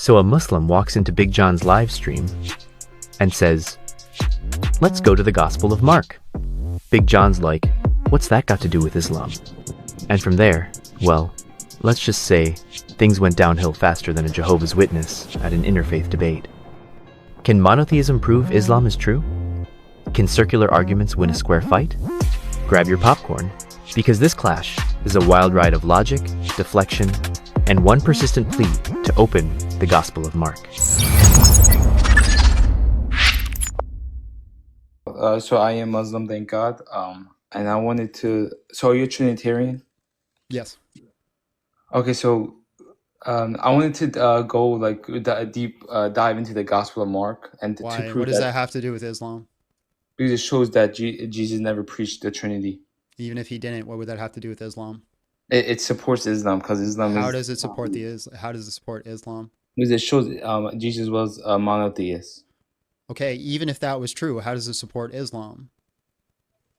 So a Muslim walks into Big Jon's live stream and says, "Let's go to the Gospel of Mark." Big Jon's like, "What's that got to do with Islam?" And from there, well, let's just say things went downhill faster than a Jehovah's Witness at an interfaith debate. Can monotheism prove Islam is true? Can circular arguments win a square fight? Grab your popcorn, because this clash is a wild ride of logic, deflection, and one persistent plea to open the Gospel of Mark. So I am Muslim, thank God. And I wanted to. So are you a Trinitarian? Yes. Okay, so I wanted to go like deep dive into the Gospel of Mark and to Why? prove What does that have to do with Islam? because it shows that Jesus never preached the Trinity. Even if he didn't, what would that have to do with Islam? It supports Islam because Islam How is. does it support How does it support Islam? Because it shows Jesus was a monotheist. Okay, even if that was true, how does it support Islam?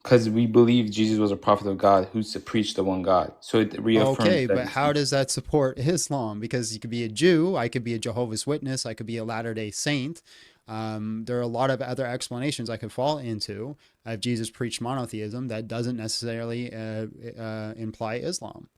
Because we believe Jesus was a prophet of God who preached the one God. So it reaffirms. Okay, that but how does that support Islam? Because you could be a Jew, I could be a Jehovah's Witness, I could be a Latter-day Saint. There are a lot of other explanations I could fall into. If Jesus preached monotheism, that doesn't necessarily imply Islam.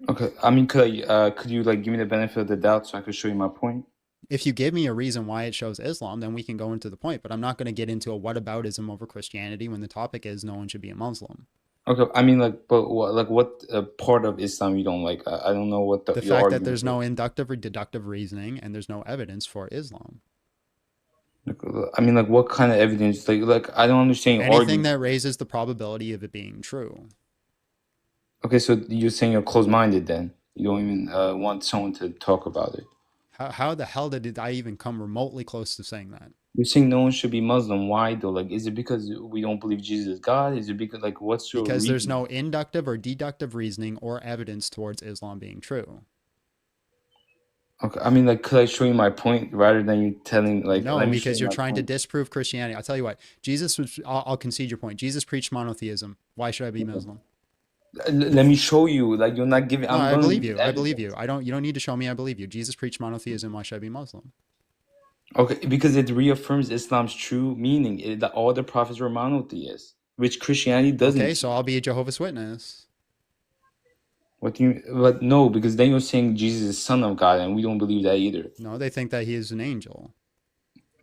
Okay, I mean, could you like give me the benefit of the doubt so I could show you my point? If you give me a reason why it shows Islam, then we can go into the point. But I'm not going to get into a whataboutism over Christianity when the topic is no one should be a Muslim. Okay, I mean, but what part of Islam you don't like? I don't know what the fact that there's no inductive or deductive reasoning and there's no evidence for Islam. I mean, what kind of evidence? Like I don't understand. Anything that raises the probability of it being true. Okay, so you're saying you're closed-minded then? You don't even want someone to talk about it. How the hell did I even come remotely close to saying that? You're saying no one should be Muslim. Why though? Like, is it because we don't believe Jesus is God? Is it because what's your Because reason? there's no inductive or deductive reasoning or evidence towards Islam being true. Okay, I mean, could I show you my point rather than you telling No, because you're trying to disprove Christianity. I'll tell you what. I'll concede your point. Jesus preached monotheism. Why should I be Muslim? Let me show you. You're not giving. No, I believe you. I believe you. You don't need to show me. I believe you. Jesus preached monotheism. Why should I be Muslim? Okay, because it reaffirms Islam's true meaning. That all the prophets were monotheists, which Christianity doesn't. Okay, so I'll be a Jehovah's Witness. What do you? But no, because then you're saying Jesus is Son of God, and we don't believe that either. No, they think that he is an angel.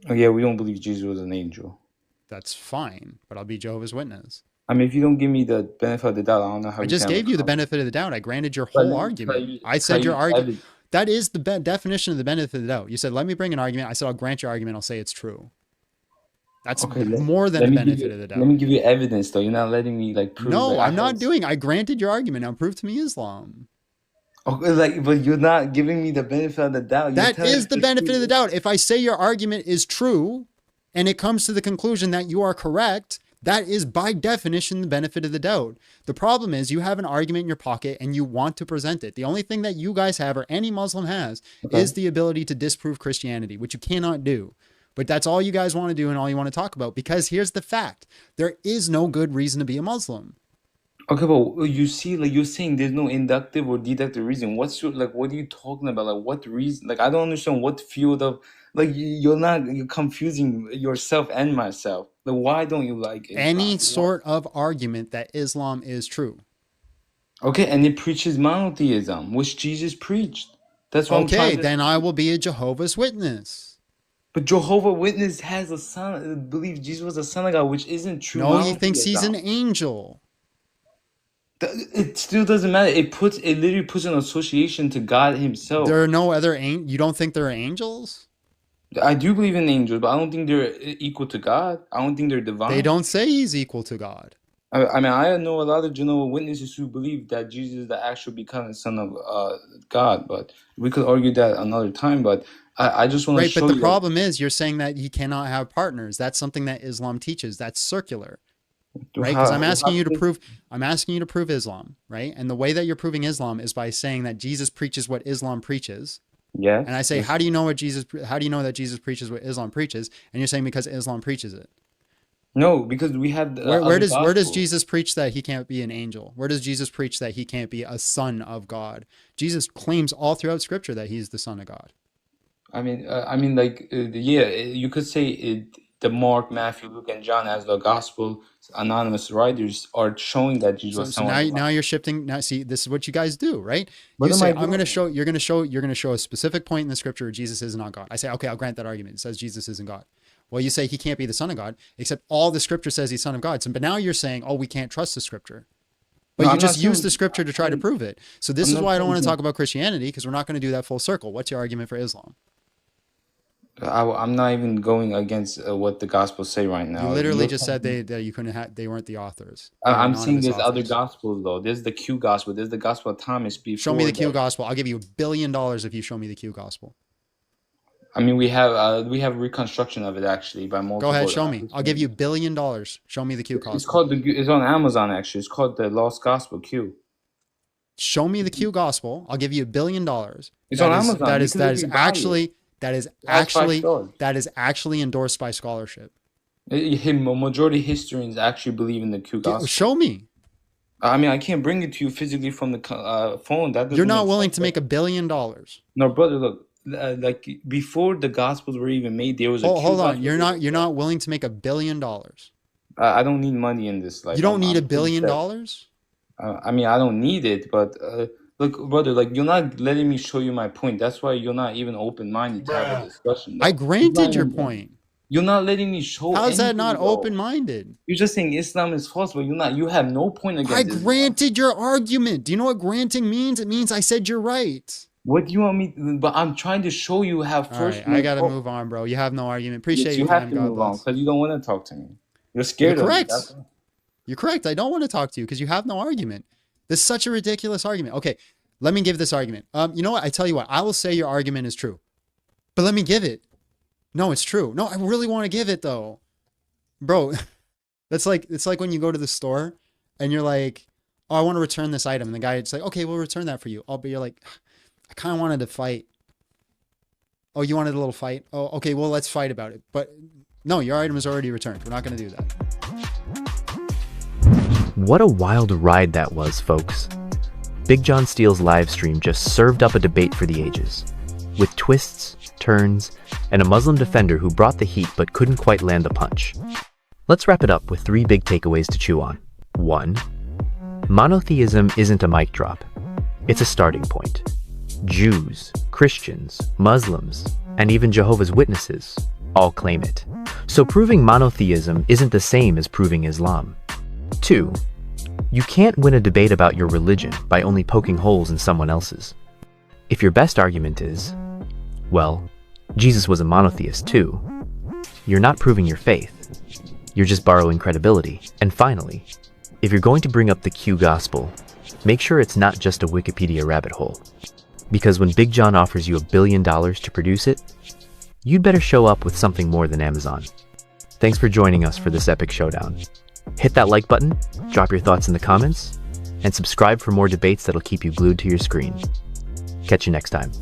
Oh yeah, we don't believe Jesus was an angel. That's fine, but I'll be Jehovah's Witness. I mean, if you don't give me the benefit of the doubt, I don't know how. I just gave you the benefit of the doubt. I granted your whole argument. I said your argument. That is the definition of the benefit of the doubt. You said, let me bring an argument. I said, I'll grant your argument. I'll say it's true. That's more than the benefit of the doubt. Let me give you evidence, though. You're not letting me prove. No, I'm not doing. I granted your argument. Now prove to me Islam. Okay, but you're not giving me the benefit of the doubt. That is the benefit of the doubt. If I say your argument is true, and it comes to the conclusion that you are correct, that is by definition the benefit of the doubt. The problem is you have an argument in your pocket and you want to present it. The only thing that you guys have, or any Muslim has, is the ability to disprove Christianity, which you cannot do. But that's all you guys want to do and all you want to talk about, because here's the fact. There is no good reason to be a Muslim. Okay, but you see, you're saying there's no inductive or deductive reason. What's your, what are you talking about? What reason? I don't understand what field of, you're confusing yourself and myself. Why don't you like Islam? Any sort of argument that Islam is true. Okay, and it preaches monotheism, which Jesus preached. That's what okay, then I will be a Jehovah's Witness. But Jehovah's Witness has a son, believes Jesus was a son of God, which isn't true. No, he thinks he's an angel. It still doesn't matter. It literally puts an association to God himself. There are no other you don't think there are angels? I do believe in angels, but I don't think they're equal to God. I don't think they're divine. They don't say he's equal to God. I mean, I know a lot of Jehovah's Witnesses who believe that Jesus is the actual becoming son of God, but we could argue that another time. But I just want to show you. Right, but the problem is you're saying that he cannot have partners. That's something that Islam teaches. That's circular. Right? Because I'm asking you to prove Islam, right? And the way that you're proving Islam is by saying that Jesus preaches what Islam preaches. Yeah. And I say, how do you know that Jesus preaches what Islam preaches? And you're saying because Islam preaches it. No, because we have where does Jesus preach that he can't be an angel? Where does Jesus preach that he can't be a son of God? Jesus claims all throughout Scripture that he's the Son of God. Yeah, you could say the Mark, Matthew, Luke, and John as the gospel anonymous writers are showing that Jesus So was so someone divine. now you're shifting. Now see, this is what you guys do, right? What You am say I I'm going to doing? show. You're going to show a specific point in the scripture where Jesus is not God. I say okay, I'll grant that argument. It says Jesus isn't God. Well, you say he can't be the son of God, except all the scripture says he's son of God. So, but now you're saying, oh, we can't trust the scripture. No, But you I'm not just use the saying. scripture to try to prove it. So this I'm is not why I don't want to saying. talk about Christianity because we're not going to do that full circle. What's your argument for Islam? I'm not even going against what the Gospels say right You now. literally You're just said talking. they couldn't have they weren't the authors. They were I'm saying anonymous there's other authors. Gospels though. There's the Q Gospel. There's the Gospel of Thomas Show me before the Q that. gospel. I'll give you $1 billion if you show me the Q gospel. I mean, we have reconstruction of it actually by Go ahead, multiple. show me. I'll give you $1 billion. Show me the Q It's gospel. called it's on Amazon actually. It's called the Lost Gospel Q. Show me the Q gospel. I'll give you $1 billion. It's on Amazon. That You is can that is literally buy it. actually that is It has five actually stars. that is actually endorsed by scholarship. Majority historians actually believe in the Q Gospel. Show me. I mean, I can't bring it to you physically from the phone. That You're doesn't not make willing sense. to make $1 billion. No, brother, look, like before the Gospels were even made, there was a Q Hold on. Gospel. You're not willing to make $1 billion. I don't need money in this life. You don't need I'm $1 pretty billion? set. I mean, I don't need it, but look, brother, like you're not letting me show you my point. That's why you're not even open-minded to have a discussion. I Though. granted your point. You're not letting me show How's that anything, not though. open-minded? You're just saying Islam is false, but you're not. You have no point I against Islam. granted your argument. Do you know what granting means? It means I said you're right. What do you want me? But I'm trying to show you how All first. right, I gotta move on, bro. You have no argument. Appreciate Yes, your you have time. to God move on bless. because you don't want to talk to me. You're You're scared of me. That's correct. all. You're correct. I don't want to talk to you because you have no argument. This is such a ridiculous argument. Okay, let me give this argument. You know what? I tell you what. I will say your argument is true, but let me give it. No, it's true. No, I really want to give it though, bro. It's like when you go to the store and you're like, oh, I want to return this item, and the guy's like, okay, we'll return that for you. Oh, but you're like, I kind of wanted to fight. Oh, you wanted a little fight? Oh, okay, well, let's fight about it. But no, your item is already returned. We're not going to do that. What a wild ride that was, folks. Big Jon Steel's live stream just served up a debate for the ages, with twists, turns, and a Muslim defender who brought the heat but couldn't quite land the punch. Let's wrap it up with 3 big takeaways to chew on. 1. Monotheism isn't a mic drop. It's a starting point. Jews, Christians, Muslims, and even Jehovah's Witnesses all claim it. So proving monotheism isn't the same as proving Islam. 2. You can't win a debate about your religion by only poking holes in someone else's. If your best argument is, well, Jesus was a monotheist too, you're not proving your faith. You're just borrowing credibility. And finally, if you're going to bring up the Q gospel, make sure it's not just a Wikipedia rabbit hole. Because when Big Jon offers you $1 billion to produce it, you'd better show up with something more than Amazon. Thanks for joining us for this epic showdown. Hit that like button, drop your thoughts in the comments, and subscribe for more debates that'll keep you glued to your screen. Catch you next time.